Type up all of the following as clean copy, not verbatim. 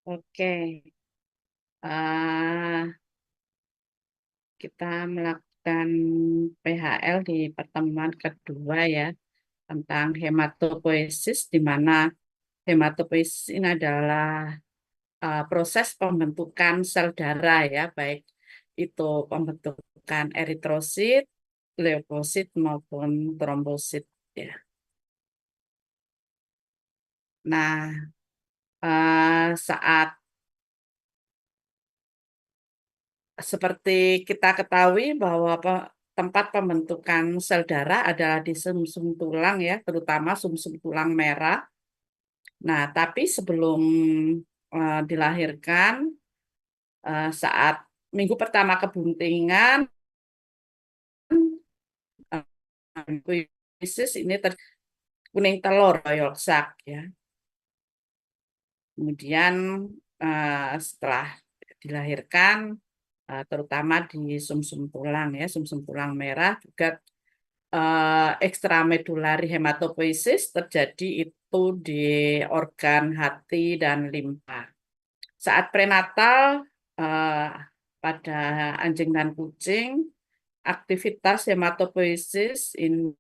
Oke, eh, kita melakukan PHL di pertemuan kedua ya tentang hematopoiesis, di mana hematopoiesis ini adalah proses pembentukan sel darah ya, baik itu pembentukan eritrosit, leukosit maupun trombosit ya. Nah, saat seperti kita ketahui bahwa tempat pembentukan sel darah adalah di sumsum tulang ya, terutama sumsum tulang merah. Nah, tapi sebelum dilahirkan, saat minggu pertama kebuntingan, krisis ini kuning telur yolk sac ya. Kemudian setelah dilahirkan, terutama di sumsum tulang ya, sumsum tulang merah juga ekstramedulari hematopoiesis terjadi itu di organ hati dan limpa. Saat prenatal eh, pada anjing dan kucing, aktivitas hematopoiesis ini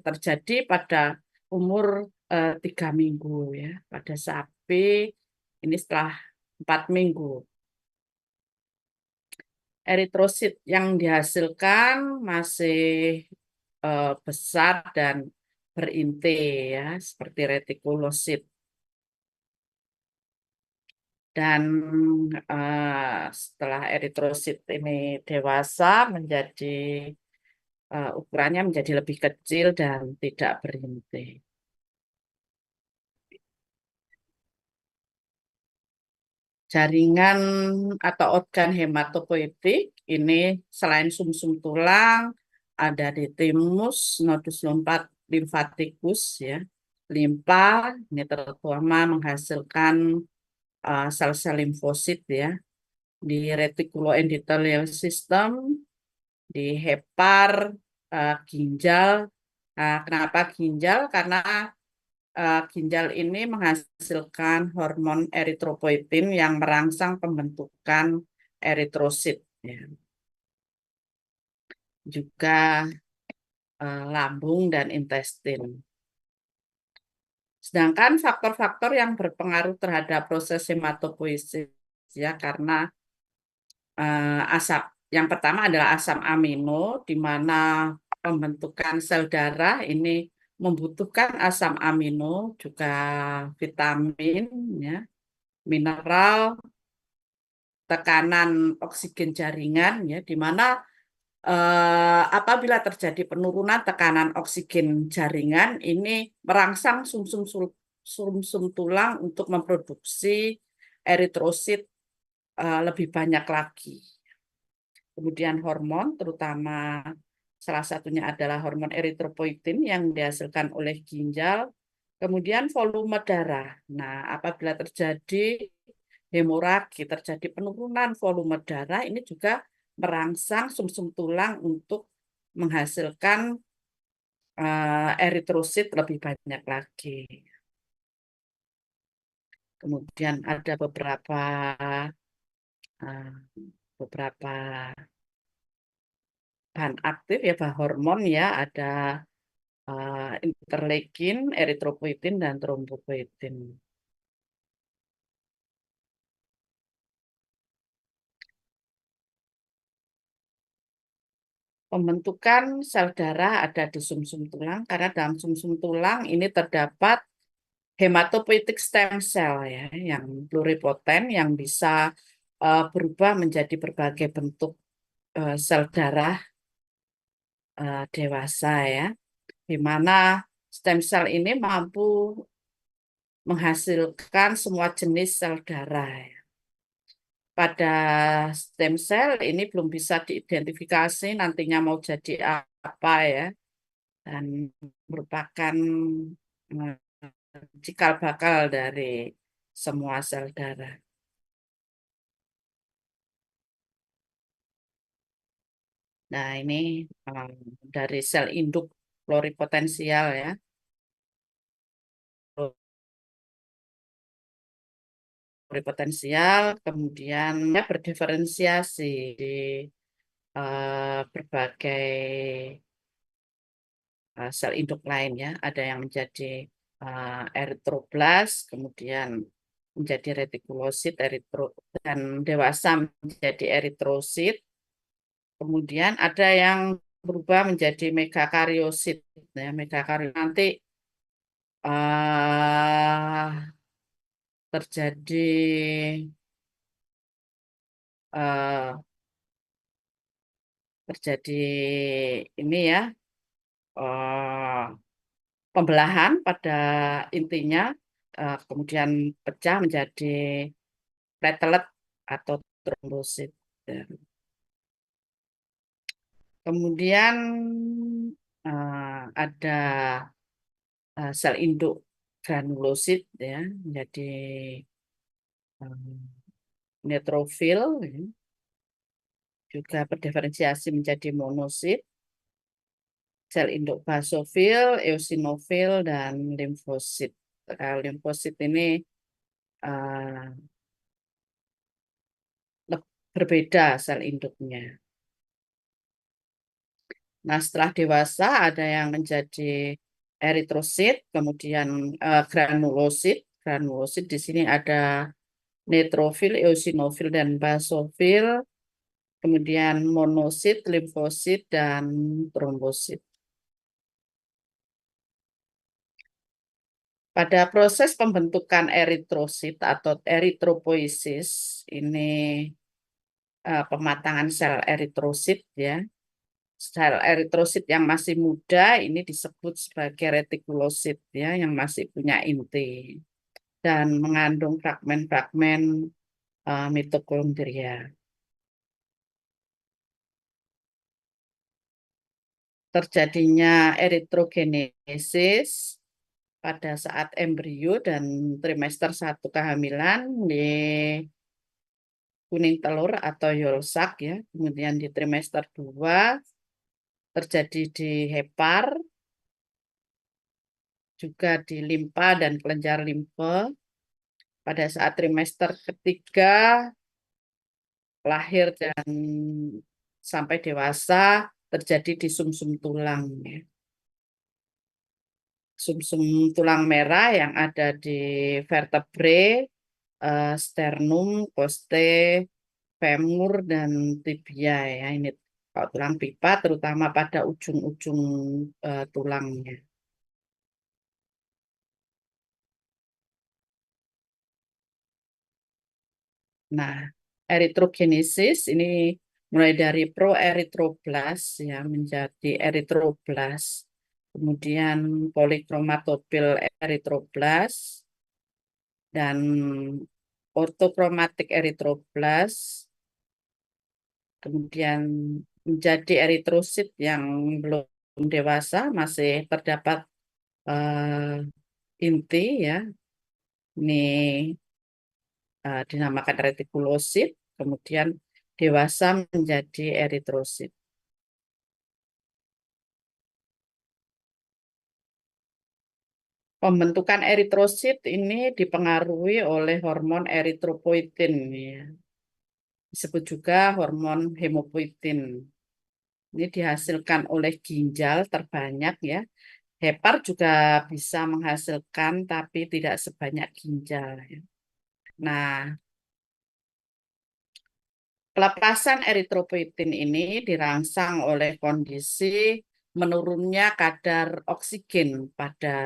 terjadi pada umur 3 minggu ya. Pada sapi ini setelah 4 minggu. Eritrosit yang dihasilkan masih besar dan berinti ya, seperti retikulosit. Dan setelah eritrosit ini dewasa menjadi ukurannya menjadi lebih kecil dan tidak berinti. Jaringan atau organ hematopoietik ini selain sumsum tulang ada di timus, nodus limfaticus ya, limpa ini terutama menghasilkan sel-sel limfosit ya, di reticuloendothelial system, di hepar, ginjal. Nah, kenapa ginjal? Karena ginjal ini menghasilkan hormon eritropoietin yang merangsang pembentukan eritrosit. Ya. Juga lambung dan intestin. Sedangkan faktor-faktor yang berpengaruh terhadap proses hematopoiesis ya karena asam yang pertama adalah asam amino di mana pembentukan sel darah ini membutuhkan asam amino juga vitamin ya, mineral, tekanan oksigen jaringan ya di mana apabila terjadi penurunan tekanan oksigen jaringan ini merangsang sumsum tulang untuk memproduksi eritrosit lebih banyak lagi. Kemudian hormon, terutama salah satunya adalah hormon eritropoietin yang dihasilkan oleh ginjal. Kemudian volume darah. Nah, apabila terjadi hemoragi, terjadi penurunan volume darah, ini juga merangsang sumsum tulang untuk menghasilkan eritrosit lebih banyak lagi. Kemudian ada uh, beberapa bahan aktif ya, bahan hormon ya, ada interleukin, eritropoietin, dan trombopoietin. Pembentukan sel darah ada di sumsum tulang karena dalam sumsum tulang ini terdapat hematopoietic stem cell ya yang pluripoten yang bisa berubah menjadi berbagai bentuk sel darah dewasa ya, di mana stem cell ini mampu menghasilkan semua jenis sel darah ya. Pada stem cell ini belum bisa diidentifikasi nantinya mau jadi apa ya, dan merupakan eh, cikal bakal dari semua sel darah. Nah, ini eh, dari sel induk pluripotensial ya. pluripotensial, kemudian ya berdiferensiasi di berbagai sel induk lain ya. Ada yang menjadi eritroblas, kemudian menjadi retikulosit, dan dewasa menjadi eritrosit. Kemudian ada yang berubah menjadi megakariosit. Ya, megakariosit nanti terjadi eh, terjadi ini ya eh, pembelahan pada intinya, kemudian pecah menjadi platelet atau trombosit. Ya. Kemudian ada sel induk granulosit ya menjadi neutrofil ya. Juga berdiferensiasi menjadi monosit, sel induk basofil, eosinofil, dan limfosit. Limfosit ini uh, berbeda sel induknya. Nah, setelah dewasa ada yang menjadi eritrosit, kemudian granulosit. Granulosit di sini ada neutrofil, eosinofil, dan basofil, kemudian monosit, limfosit, dan trombosit. Pada proses pembentukan eritrosit atau eritropoiesis, ini pematangan sel eritrosit ya. Sel eritrosit yang masih muda ini disebut sebagai retikulosit ya, yang masih punya inti dan mengandung fragmen-fragmen mitokondria. Terjadinya eritrogenesis pada saat embrio dan trimester 1 kehamilan di kuning telur atau yolsak ya. Kemudian di trimester 2 terjadi di hepar, juga di limpa dan kelenjar limfe. Pada saat trimester ketiga lahir dan sampai dewasa terjadi di sumsum tulang ya. Sumsum tulang merah yang ada di vertebrae, sternum, coste, femur, dan tibia ya. Ini kalau tulang pipa terutama pada ujung-ujung tulangnya. Nah, eritrogenesis ini mulai dari proeritroblas ya menjadi eritroblas, kemudian polikromatopil eritroblas, dan ortokromatik eritroblas, kemudian menjadi eritrosit yang belum dewasa, masih terdapat eh, inti ya. Ini dinamakan retikulosit, kemudian dewasa menjadi eritrosit. Pembentukan eritrosit ini dipengaruhi oleh hormon eritropoietin ya. Disebut juga hormon hemopoietin. Ini dihasilkan oleh ginjal terbanyak ya. Hepar juga bisa menghasilkan tapi tidak sebanyak ginjal ya. Nah, pelepasan eritropoietin ini dirangsang oleh kondisi menurunnya kadar oksigen pada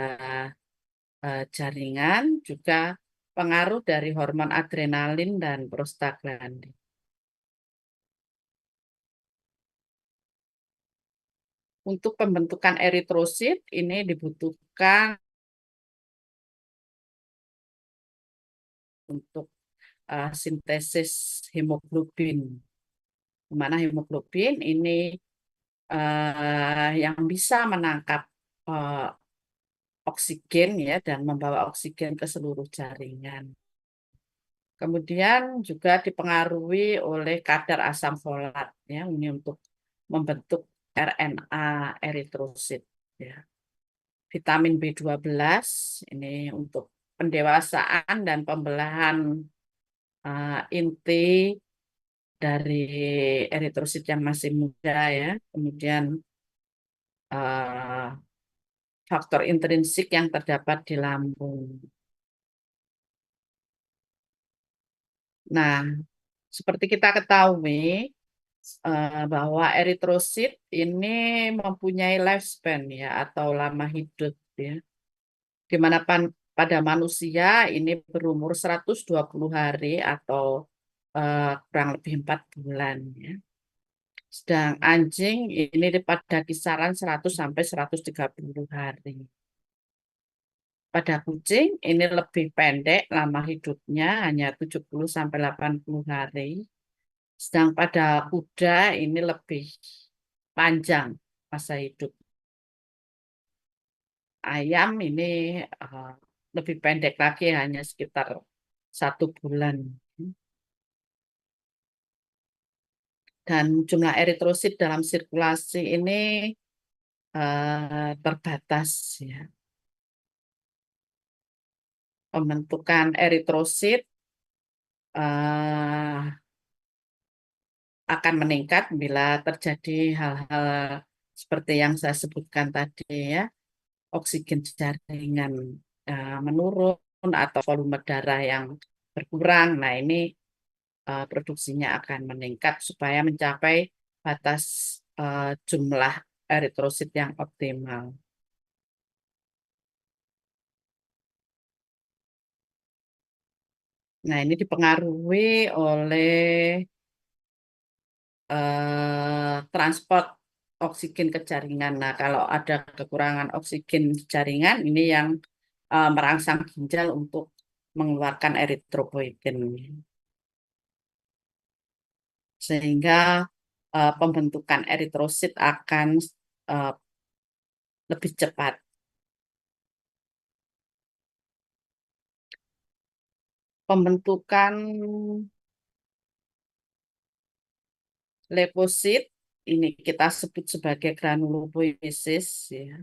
jaringan, juga pengaruh dari hormon adrenalin dan prostaglandin. Untuk pembentukan eritrosit ini dibutuhkan untuk sintesis hemoglobin. Di mana hemoglobin ini yang bisa menangkap uh, oksigen ya dan membawa oksigen ke seluruh jaringan. Kemudian juga dipengaruhi oleh kadar asam folat ya, ini untuk membentuk RNA eritrosit ya. Vitamin B12 ini untuk pendewasaan dan pembelahan inti dari eritrosit yang masih muda ya. Kemudian uh, faktor intrinsik yang terdapat di lambung. Nah, seperti kita ketahui bahwa eritrosit ini mempunyai lifespan ya atau lama hidup ya. Di mana pada manusia ini berumur 120 hari atau kurang lebih 4 bulan ya. Sedang anjing ini pada kisaran 100 sampai 130 hari. Pada kucing ini lebih pendek lama hidupnya hanya 70 sampai 80 hari. Sedang pada kuda ini lebih panjang masa hidup. Ayam ini eh, lebih pendek lagi hanya sekitar 1 bulan. Dan jumlah eritrosit dalam sirkulasi ini terbatas ya. Pembentukan eritrosit eh, akan meningkat bila terjadi hal-hal seperti yang saya sebutkan tadi ya, oksigen jaringan menurun atau volume darah yang berkurang. Nah, ini produksinya akan meningkat supaya mencapai batas jumlah eritrosit yang optimal. Nah, ini dipengaruhi oleh transport oksigen ke jaringan. Nah, kalau ada kekurangan oksigen jaringan, ini yang merangsang ginjal untuk mengeluarkan eritropoietin. Sehingga pembentukan eritrosit akan eh, lebih cepat. Pembentukan leukosit ini kita sebut sebagai granulopoiesis ya.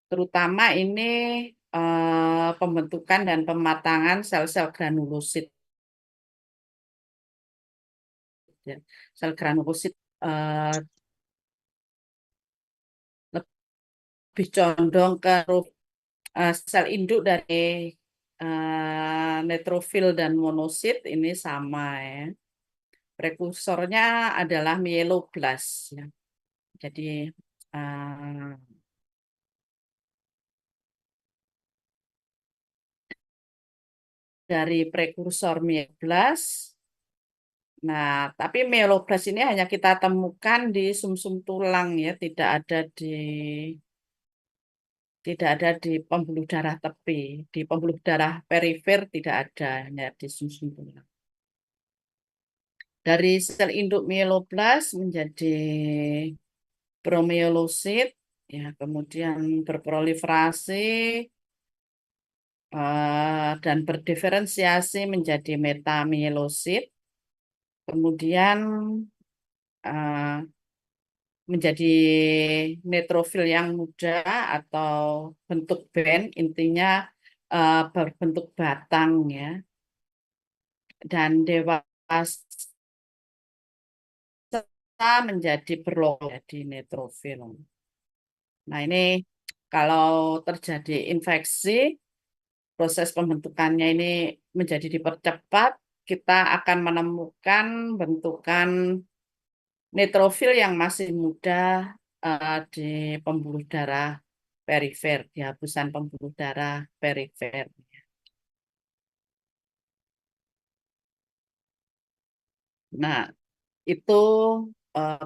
Terutama ini pembentukan dan pematangan sel-sel granulosit ya. Sel granulosit eh, lebih condong ke sel induk dari neutrofil dan monosit ini sama ya. Prekursornya adalah mieloblast ya. Jadi eh, dari prekursor mieloblast. Nah, tapi mieloblast ini hanya kita temukan di sumsum tulang ya, tidak ada di pembuluh darah tepi. Di pembuluh darah perifer tidak ada, hanya di sumsum tulang. Dari sel induk mieloblast menjadi promielosit, ya, kemudian berproliferasi dan berdiferensiasi menjadi metamielosit, kemudian eh, menjadi neutrofil yang muda atau bentuk band, intinya berbentuk batang ya, dan dewasa menjadi berlobak di neutrofil. Nah ini kalau terjadi infeksi, proses pembentukannya ini menjadi dipercepat, kita akan menemukan bentukan neutrofil yang masih muda di pembuluh darah perifer, di hapusan pembuluh darah perifer. Nah, itu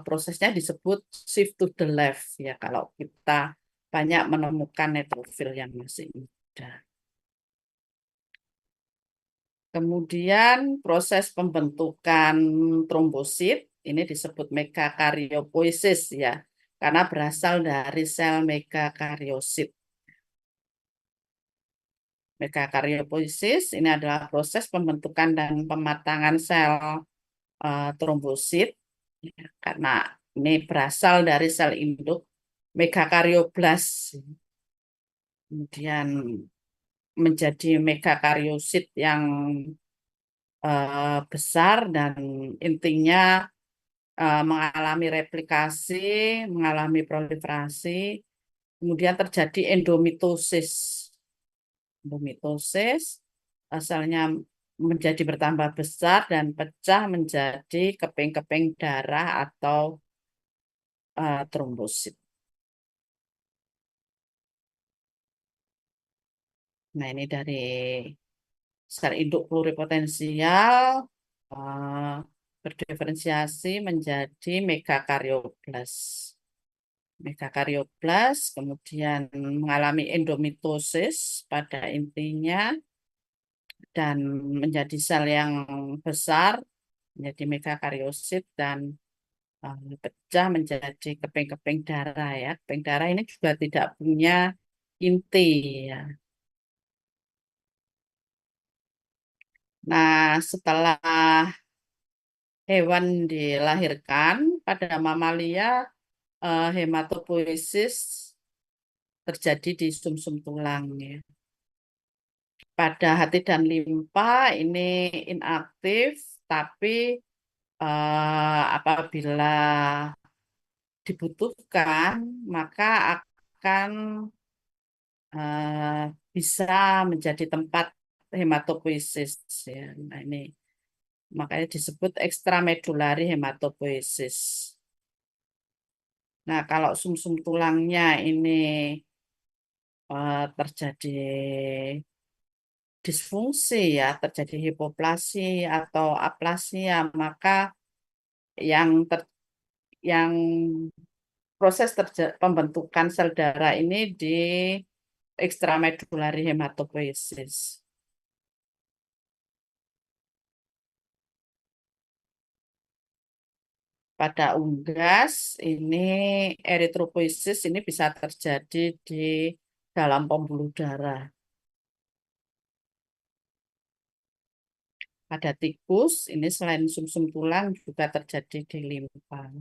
prosesnya disebut shift to the left ya kalau kita banyak menemukan neutrofil yang masih muda. Kemudian proses pembentukan trombosit ini disebut megakaryopoiesis ya, karena berasal dari sel megakariosit. Megakaryopoiesis ini adalah proses pembentukan dan pematangan sel trombosit ya, karena ini berasal dari sel induk megakaryoblast. Kemudian menjadi megakariosit yang besar dan intinya mengalami replikasi, mengalami proliferasi, kemudian terjadi endomitosis. Endomitosis, asalnya menjadi bertambah besar dan pecah menjadi keping-keping darah atau trombosit. Nah, ini dari sel induk pluripotensial eh, berdiferensiasi menjadi megakarioblast. Megakarioblast kemudian mengalami endomitosis pada intinya dan menjadi sel yang besar, menjadi megakariosit dan pecah menjadi keping-keping darah ya. Keping darah ini juga tidak punya inti ya. Nah, setelah hewan dilahirkan pada mamalia, hematopoiesis terjadi di sumsum tulang ya. Pada hati dan limpa ini inaktif, tapi apabila dibutuhkan, maka akan bisa menjadi tempat hematopoiesis ya. Nah, ini makanya disebut ekstramedulari hematopoiesis. Nah, kalau sumsum tulangnya ini terjadi disfungsi ya, terjadi hipoplasi atau aplasia, maka yang yang proses pembentukan sel darah ini di ekstramedulari hematopoiesis. Pada unggas ini eritropoiesis ini bisa terjadi di dalam pembuluh darah. Pada tikus ini selain sumsum tulang juga terjadi di limpa.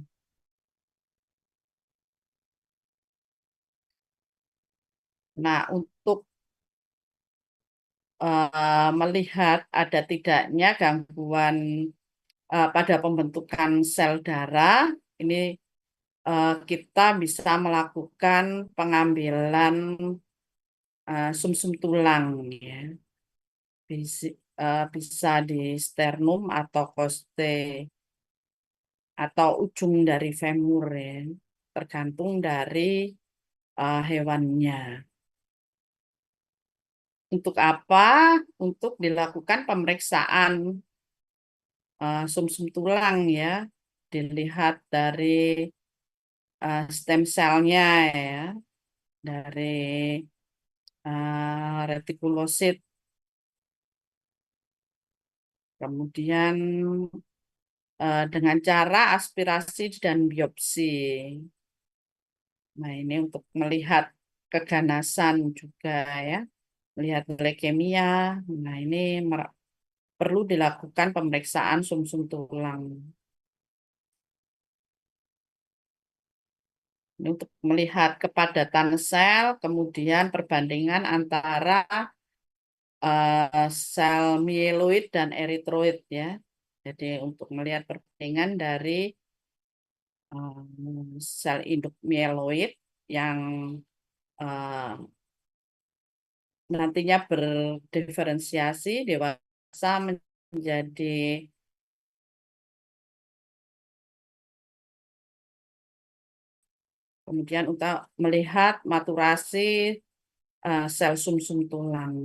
Nah, untuk melihat ada tidaknya gangguan pada pembentukan sel darah, ini kita bisa melakukan pengambilan sumsum tulang ya. Bisa, bisa di sternum atau koste atau ujung dari femur ya, tergantung dari hewannya. Untuk apa? Untuk dilakukan pemeriksaan sumsum tulang ya, dilihat dari stem selnya ya, dari retikulosit, kemudian dengan cara aspirasi dan biopsi. Nah, ini untuk melihat keganasan juga ya, melihat leukemia. Nah, ini perlu dilakukan pemeriksaan sumsum tulang. Ini untuk melihat kepadatan sel, kemudian perbandingan antara sel mieloid dan eritroid ya. Jadi untuk melihat perbandingan dari sel induk mieloid yang eh, nantinya berdiferensiasi dewasa menjadi kemudian untuk melihat maturasi sel sumsum tulang.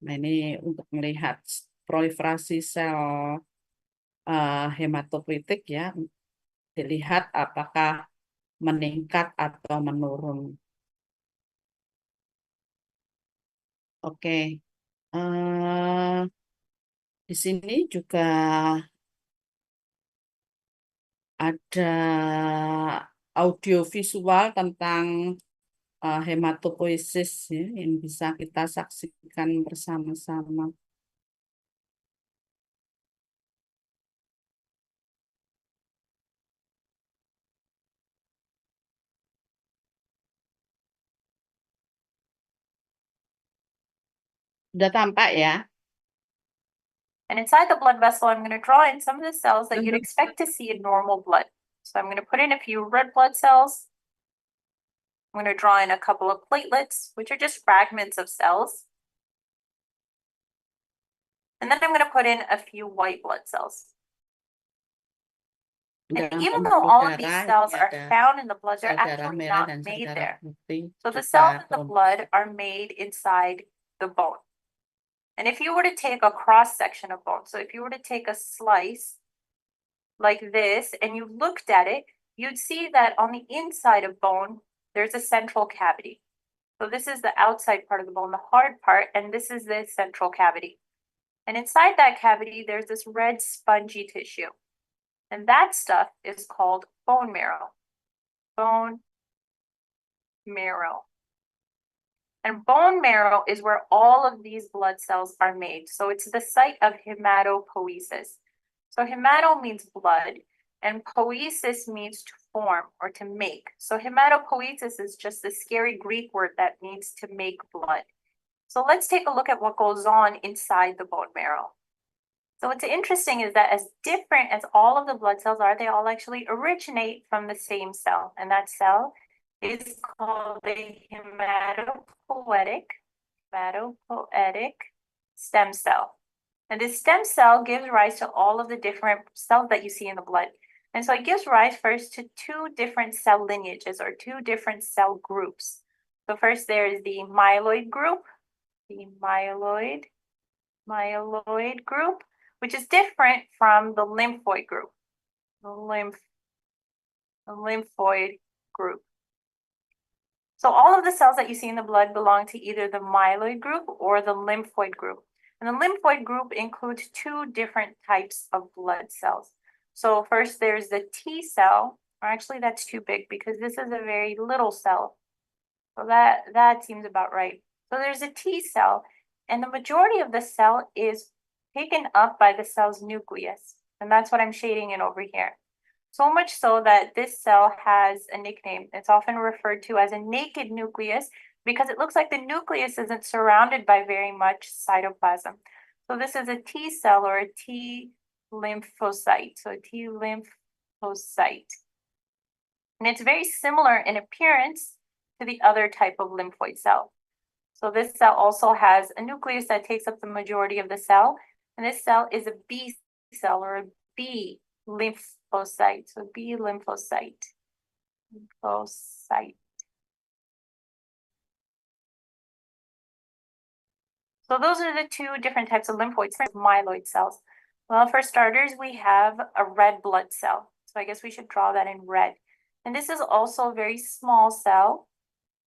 Nah, ini untuk melihat proliferasi sel hematopoietik ya, dilihat apakah meningkat atau menurun. Oke, eh, di sini juga ada audiovisual tentang hematopoiesis ya, yang bisa kita saksikan bersama-sama. Udah tampak ya. And inside the blood vessel, I'm going to draw in some of the cells that you'd expect to see in normal blood. So I'm going to put in a few red blood cells. I'm going to draw in a couple of platelets, which are just fragments of cells. And then I'm going to put in a few white blood cells. And Dalam even though pembuluh all of these darah cells ini are ada found in the blood, they're sel darah actually merah not dan sel made darah there. putih So the juga cells in the blood are made inside the bone. And if you were to take a cross section of bone, so if you were to take a slice like this and you looked at it, you'd see that on the inside of bone, there's a central cavity. So this is the outside part of the bone, the hard part, and this is the central cavity. And inside that cavity, there's this red spongy tissue. And that stuff is called bone marrow. Bone marrow. And bone marrow is where all of these blood cells are made. So it's the site of hematopoiesis. So hemato means blood, and poiesis means to form or to make. So hematopoiesis is just the scary Greek word that means to make blood. So let's take a look at what goes on inside the bone marrow. So what's interesting is that as different as all of the blood cells are, they all actually originate from the same cell, and that cell is called the hematopoietic stem cell. And this stem cell gives rise to all of the different cells that you see in the blood. And so it gives rise first to two different cell lineages or two different cell groups. So first there is the myeloid group, which is different from the lymphoid group, the lymphoid group. So all of the cells that you see in the blood belong to either the myeloid group or the lymphoid group. And the lymphoid group includes two different types of blood cells. So first there's the T cell, or actually that's too big because this is a very little cell. So that seems about right. So there's a T cell, and the majority of the cell is taken up by the cell's nucleus. And that's what I'm shading in over here. So much so that this cell has a nickname. It's often referred to as a naked nucleus because it looks like the nucleus isn't surrounded by very much cytoplasm. So this is a T cell or a T lymphocyte. So a T lymphocyte. And it's very similar in appearance to the other type of lymphoid cell. So this cell also has a nucleus that takes up the majority of the cell. And this cell is a B cell or a B lymphocyte. So B lymphocyte. So those are the two different types of lymphoid cells, myeloid cells. Well, for starters, we have a red blood cell. So I guess we should draw that in red. And this is also a very small cell.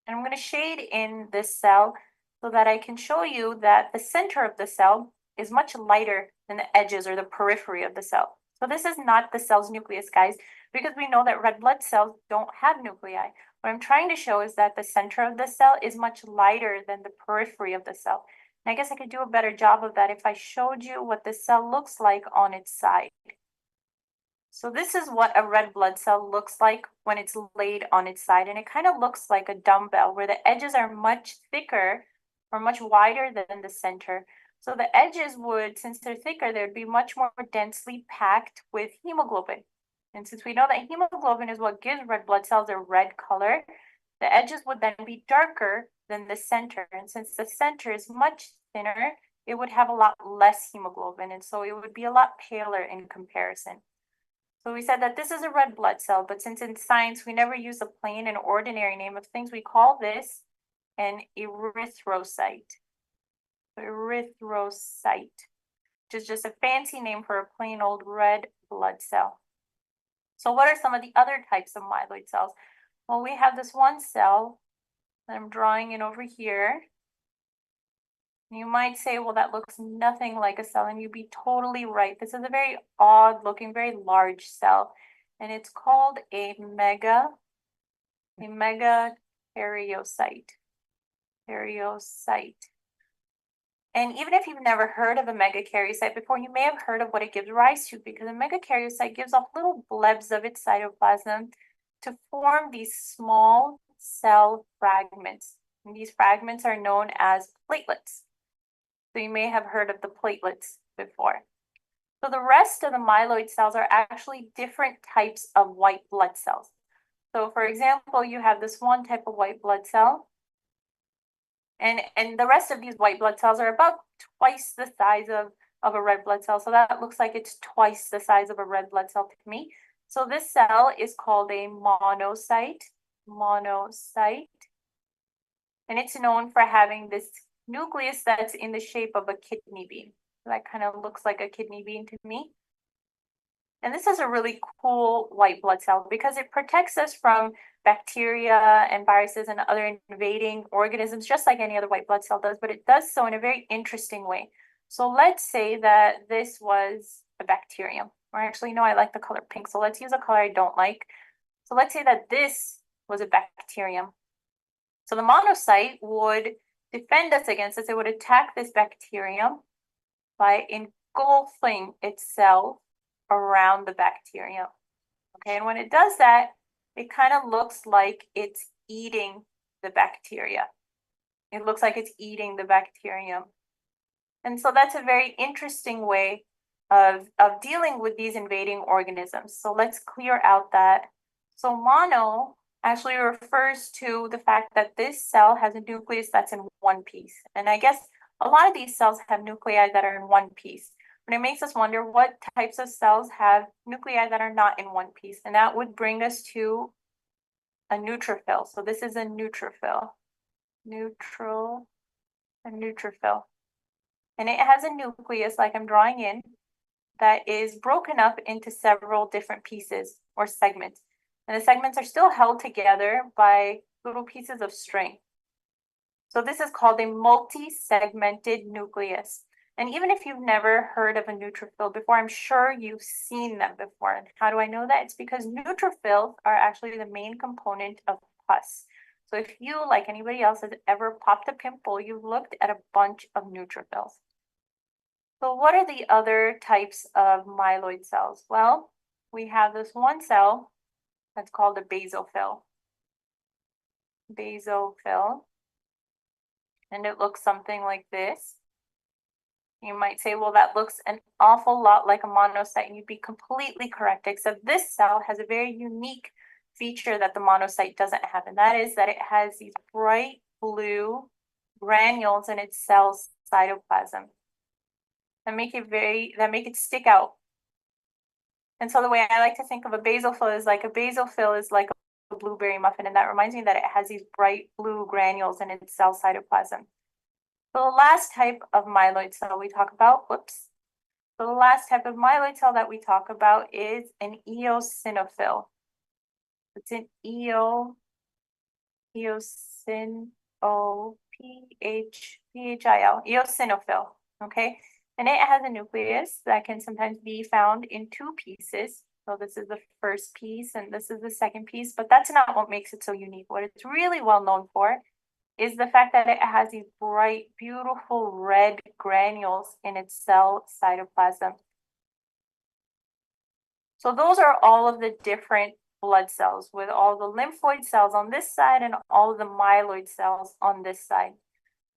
And I'm going to shade in this cell so that I can show you that the center of the cell is much lighter than the edges or the periphery of the cell. So this is not the cell's nucleus, guys, because we know that red blood cells don't have nuclei. What I'm trying to show is that the center of the cell is much lighter than the periphery of the cell. And I guess I could do a better job of that if I showed you what the cell looks like on its side. So this is what a red blood cell looks like when it's laid on its side. And it kind of looks like a dumbbell where the edges are much thicker or much wider than the center. So the edges would, since they're thicker, they'd be much more densely packed with hemoglobin. And since we know that hemoglobin is what gives red blood cells a red color, the edges would then be darker than the center. And since the center is much thinner, it would have a lot less hemoglobin. And so it would be a lot paler in comparison. So we said that this is a red blood cell, but since in science we never use a plain and ordinary name of things, we call this an erythrocyte. Erythrocyte, which is just a fancy name for a plain old red blood cell. So what are some of the other types of myeloid cells? Well, we have this one cell that I'm drawing in over here. You might say, well, that looks nothing like a cell, and you'd be totally right. This is a very odd looking, very large cell, and it's called a megakaryocyte. And even if you've never heard of a megakaryocyte before, you may have heard of what it gives rise to, because a megakaryocyte gives off little blebs of its cytoplasm to form these small cell fragments. And these fragments are known as platelets. So you may have heard of the platelets before. So the rest of the myeloid cells are actually different types of white blood cells. So for example, you have this one type of white blood cell, and the rest of these white blood cells are about twice the size of a red blood cell. So that looks like it's twice the size of a red blood cell to me. So this cell is called a monocyte, and it's known for having this nucleus that's in the shape of a kidney bean. That kind of looks like a kidney bean to me. And this is a really cool white blood cell because it protects us from bacteria and viruses and other invading organisms, just like any other white blood cell does, but it does so in a very interesting way. So let's say that this was a bacterium, or actually, no, I like the color pink. So let's use a color I don't like. So let's say that this was a bacterium. So the monocyte would defend us against this. It would attack this bacterium by engulfing itself around the bacterium. Okay, and when it does that, it kind of looks like it's eating the bacteria. It looks like it's eating the bacterium. And so that's a very interesting way of dealing with these invading organisms. So let's clear out that. So mono actually refers to the fact that this cell has a nucleus that's in one piece. And I guess a lot of these cells have nuclei that are in one piece. But it makes us wonder what types of cells have nuclei that are not in one piece. And that would bring us to a neutrophil. So this is a neutrophil. A neutrophil. And it has a nucleus, like I'm drawing in, that is broken up into several different pieces or segments. And the segments are still held together by little pieces of string. So this is called a multi-segmented nucleus. And even if you've never heard of a neutrophil before, I'm sure you've seen them before. And how do I know that? It's because neutrophils are actually the main component of pus. So if you, like anybody else, has ever popped a pimple, you've looked at a bunch of neutrophils. So what are the other types of myeloid cells? Well, we have this one cell that's called a basophil. And it looks something like this. You might say, well, that looks an awful lot like a monocyte, and you'd be completely correct, except this cell has a very unique feature that the monocyte doesn't have, and that is that it has these bright blue granules in its cell cytoplasm that make it stick out. And so the way I like to think of a basophil is like a blueberry muffin, and that reminds me that it has these bright blue granules in its cell cytoplasm. So the last type of myeloid cell we talk about, So the last type of myeloid cell that we talk about is an eosinophil. It's an eosinophil, eosinophil, okay? And it has a nucleus that can sometimes be found in two pieces. So this is the first piece and this is the second piece, but that's not what makes it so unique. What it's really well known for is the fact that it has these bright, beautiful red granules in its cell cytoplasm. So those are all of the different blood cells, with all the lymphoid cells on this side and all of the myeloid cells on this side.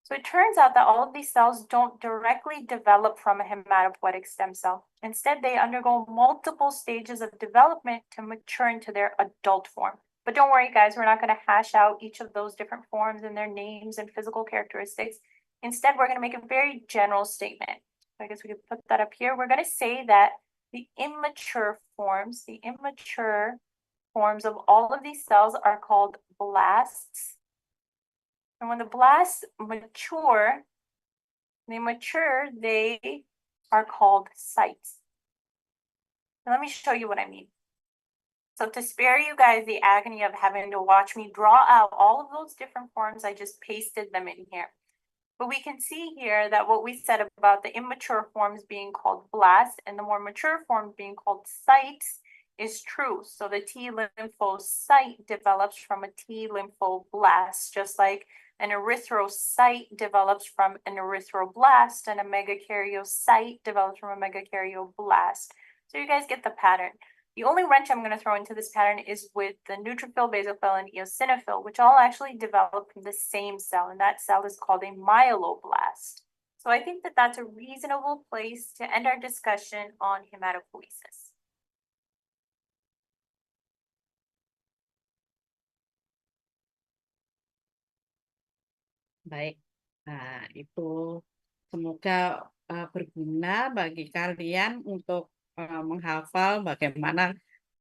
So it turns out that all of these cells don't directly develop from a hematopoietic stem cell. Instead, they undergo multiple stages of development to mature into their adult form. But don't worry, guys, we're not going to hash out each of those different forms and their names and physical characteristics. Instead, we're going to make a very general statement. So I guess we could put that up here. We're going to say that the immature forms of all of these cells are called blasts. And when the blasts mature, they are called cytes. And let me show you what I mean. So to spare you guys the agony of having to watch me draw out all of those different forms, I just pasted them in here. But we can see here that what we said about the immature forms being called blasts and the more mature forms being called cytes is true. So the T lymphocyte develops from a T lymphoblast, just like an erythrocyte develops from an erythroblast and a megakaryocyte develops from a megakaryoblast. So you guys get the pattern. The only wrench I'm going to throw into this pattern is with the neutrophil, basophil, and eosinophil, which all actually develop from the same cell, and that cell is called a myeloblast. So I think that that's a reasonable place to end our discussion on hematopoiesis. Baik, nah itu semoga berguna bagi kalian untuk menghafal bagaimana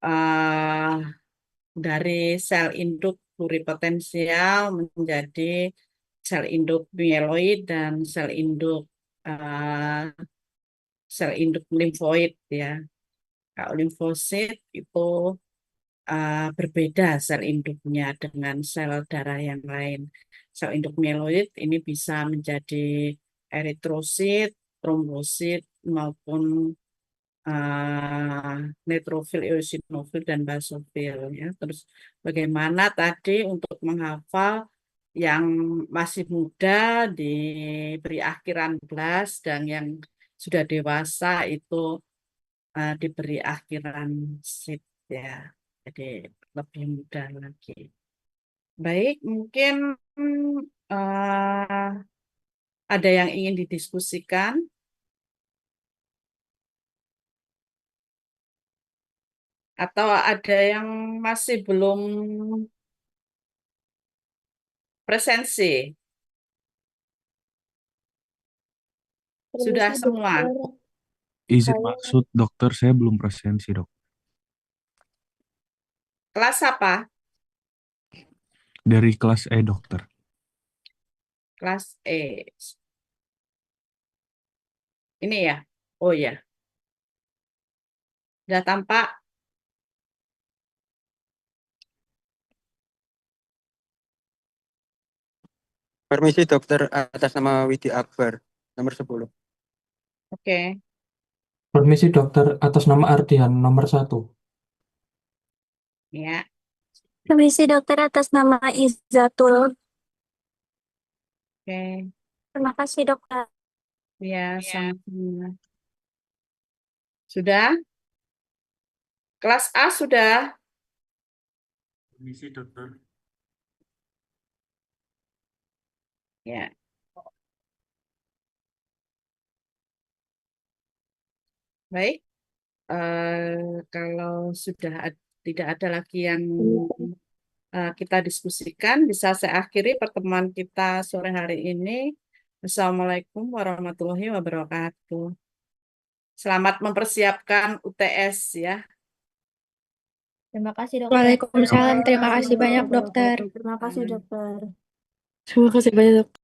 eh, dari sel induk pluripotensial menjadi sel induk mieloid dan eh, sel induk limfoid ya. Kalau limfosit itu berbeda sel induknya dengan sel darah yang lain. Sel induk mieloid ini bisa menjadi eritrosit, trombosit maupun neutrofil, eosinofil dan basofil ya. Terus bagaimana tadi untuk menghafal yang masih muda diberi akhiran belas dan yang sudah dewasa itu diberi akhiran sit ya. Jadi lebih mudah lagi. Baik, mungkin eh, ada yang ingin didiskusikan atau ada yang masih belum presensi? Sudah Permisi semua. dokter, Izin saya maksud dokter, saya belum presensi dok. Kelas apa? Dari kelas E dokter. Kelas E. Ini ya. Oh ya. Sudah tampak. Permisi dokter, atas nama Widi Akbar, nomor 10. Oke. Permisi dokter, atas nama Ardian, nomor 1. Ya. permisi dokter atas nama Izzatul. Oke. Terima kasih dokter. Ya, sama-sama. Sudah? Kelas A sudah? Permisi dokter. Ya. Baik. Kalau sudah tidak ada lagi yang kita diskusikan, bisa saya akhiri pertemuan kita sore hari ini. Assalamualaikum warahmatullahi wabarakatuh. Selamat mempersiapkan UTS ya. Terima kasih dokter. Waalaikumsalam, terima kasih banyak dokter. Terima kasih dokter. Terima kasih banyak dokter.